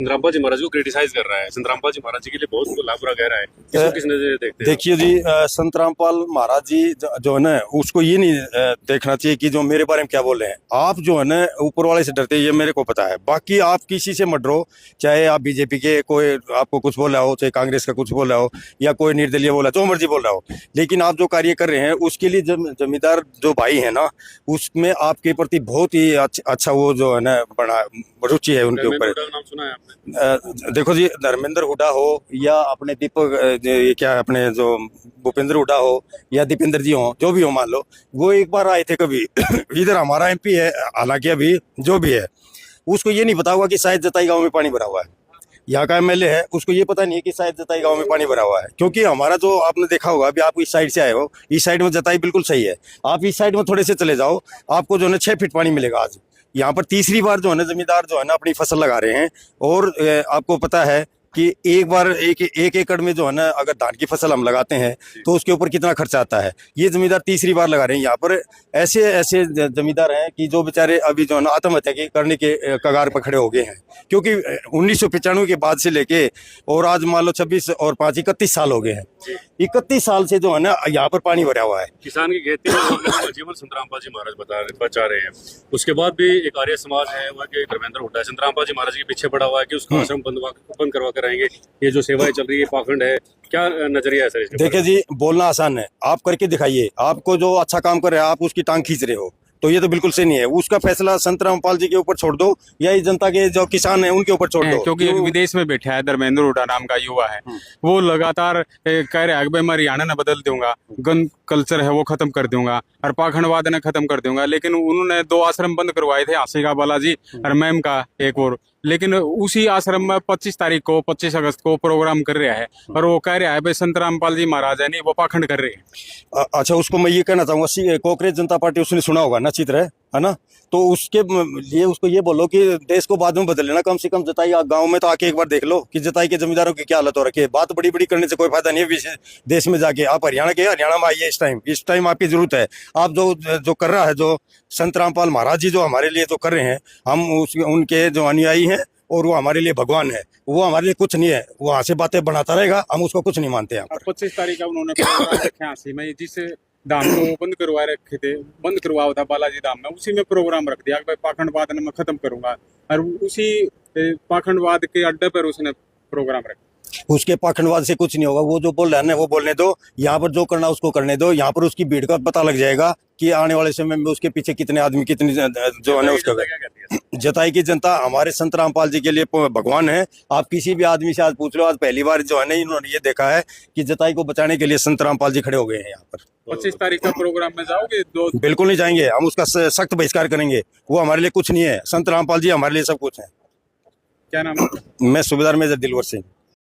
संतरामपाल जी महाराज को क्रिटिसाइज कर रहा है। संतरामपाल जी महाराज जी के लिए बहुत बुरा कह रहा है। इसको किस नजर से देखते हैं? देखिए जी, संतरामपाल महाराज जी जो है ना, उसको ये नहीं देखना चाहिए कि जो मेरे बारे में क्या बोल रहे हैं। आप जो है ना ऊपर वाले से डरते हैं, ये मेरे को पता है। बाकी आप किसी से मत डरो, चाहे आप बीजेपी के कोई आपको कुछ बोल रहा हो, चाहे कांग्रेस का कुछ बोल रहा हो, या कोई निर्दलीय बोला, जो मर्जी बोल रहा हो, लेकिन आप जो कार्य कर रहे हैं उसके लिए जमींदार जो भाई है ना, उसमें आपके प्रति बहुत ही अच्छा वो जो है ना बड़ा रुचि है उनके ऊपर। नाम सुना है आपने? देखो जी, धर्मेंद्र हुड्डा हो या अपने दीपक ये क्या अपने जो भूपेंद्र हुड्डा हो या दीपेंद्र जी हो, जो भी हो, मान लो वो एक बार आए थे कभी इधर। हमारा एमपी है, हालांकि अभी जो भी है, उसको ये नहीं पता हुआ कि शायद जताई गांव में पानी भरा हुआ है। यहाँ का एमएलए है, उसको ये पता नहीं है कि शायद जताई गांव में पानी भरा हुआ है। क्योंकि हमारा जो आपने देखा होगा, अभी आप इस साइड से आए हो, इस साइड में जताई बिल्कुल सही है। आप इस साइड में थोड़े से चले जाओ, आपको जो है 6 फीट पानी मिलेगा। आज यहाँ पर तीसरी बार जो है ना जमींदार जो है ना अपनी फसल लगा रहे हैं। और आपको पता है कि एक बार एक एकड़ में जो है ना अगर धान की फसल हम लगाते हैं तो उसके ऊपर कितना खर्चा आता है। ये जमींदार तीसरी बार लगा रहे हैं। यहाँ पर ऐसे ऐसे जमींदार हैं कि जो बेचारे अभी जो है ना आत्महत्या करने के कगार पर खड़े हो गए हैं। क्योंकि 1995 के बाद से लेके और आज मान लो 26 और 5 31 साल हो गए हैं। 31 साल से जो है ना यहाँ पर पानी भरा हुआ है। किसान की खेती में जीवन संतरामपाल जी महाराज बचा रहे हैं। उसके बाद भी एक आर्य समाज है, वह धर्मेंद्र हुड्डा संतरामपाल जी महाराज के पीछे पड़ा हुआ है कि उसका आश्रम बंद करवा कर रहेंगे। ये जो सेवाएं चल रही है, पाखंड है, क्या नजरिया है सर इसके? देखिए जी, बोलना आसान है, आप करके दिखाइए। आपको जो अच्छा काम कर रहे हैं आप उसकी टांग खींच रहे हो, तो ये तो बिल्कुल सही नहीं है। उसका फैसला संतरामपाल जी के ऊपर छोड़ दो या इस जनता के जो किसान है उनके ऊपर छोड़ दो। क्योंकि विदेश में बैठा है धर्मेंद्र हुड्डा नाम का युवा है, वो लगातार कह रहा है कि मैं हरियाणा ने बदल दूंगा, गन कल्चर है वो खत्म कर दूंगा और पाखंडवाद ने खत्म कर दूंगा। लेकिन उन्होंने 2 आश्रम बंद करवाए थे, आशी का बालाजी और मैम का एक और। लेकिन उसी आश्रम में 25 अगस्त को प्रोग्राम कर रहा है और वो कह रहा है भाई संतरामपाल जी महाराज है नहीं, वो पाखंड कर रहे हैं। अच्छा, उसको मैं ये कहना चाहूंगा, कांग्रेस जनता पार्टी उसने सुना होगा ना, चित्र है ना, तो उसके लिए उसको ये बोलो कि देश को बाद में बदल लेना। कम से कम जताई गांव में तो आके एक बार देख लो कि जताई के जमींदारों की क्या हालत हो रखी है। बात बड़ी बड़ी करने से कोई फायदा नहीं है। देश में जाके आप हरियाणा में आइए। इस टाइम आपकी जरूरत है। आप जो कर रहा है, जो संतरामपाल महाराज जी जो हमारे लिए जो कर रहे हैं, हम उनके जो अनुयायी हैं और वो हमारे लिए भगवान है। वो हमारे लिए कुछ नहीं है, वो वहां से बातें बनाता रहेगा, हम उसको कुछ नहीं मानते हैं। 25 तारीख का उन्होंने प्रोग्राम रखे आशी में, जिस धाम को बंद करवा रखे थे, बंद करवाया था बालाजी धाम में, उसी में प्रोग्राम रख दिया कि भाई पाखंडवाद मैं खत्म करूंगा। और उसी पाखंडवाद के अड्डे पर उसने प्रोग्राम रखा। उसके पाखंडवाद से कुछ नहीं होगा। वो जो बोल रहा है ना वो बोलने दो। यहाँ पर जो करना उसको करने दो। यहाँ पर उसकी भीड़ का पता लग जाएगा कि आने वाले समय में उसके पीछे कितने आदमी, कितनी जो है ना उसका। जताई की जनता हमारे संतरामपाल जी के लिए भगवान है। आप किसी भी आदमी से आज पूछ लो, आज पहली बार जो है ना इन्होंने ये देखा है कि जताई को बचाने के लिए संतरामपाल जी खड़े हो गए हैं यहाँ पर। 25 तारीख का प्रोग्राम में जाओगे? बिल्कुल नहीं जाएंगे, हम उसका सख्त बहिष्कार करेंगे। वो हमारे लिए कुछ नहीं है, संतरामपाल जी हमारे लिए सब कुछ है। क्या नाम है? मैं सूबेदार मेजर दिलवर सिंह।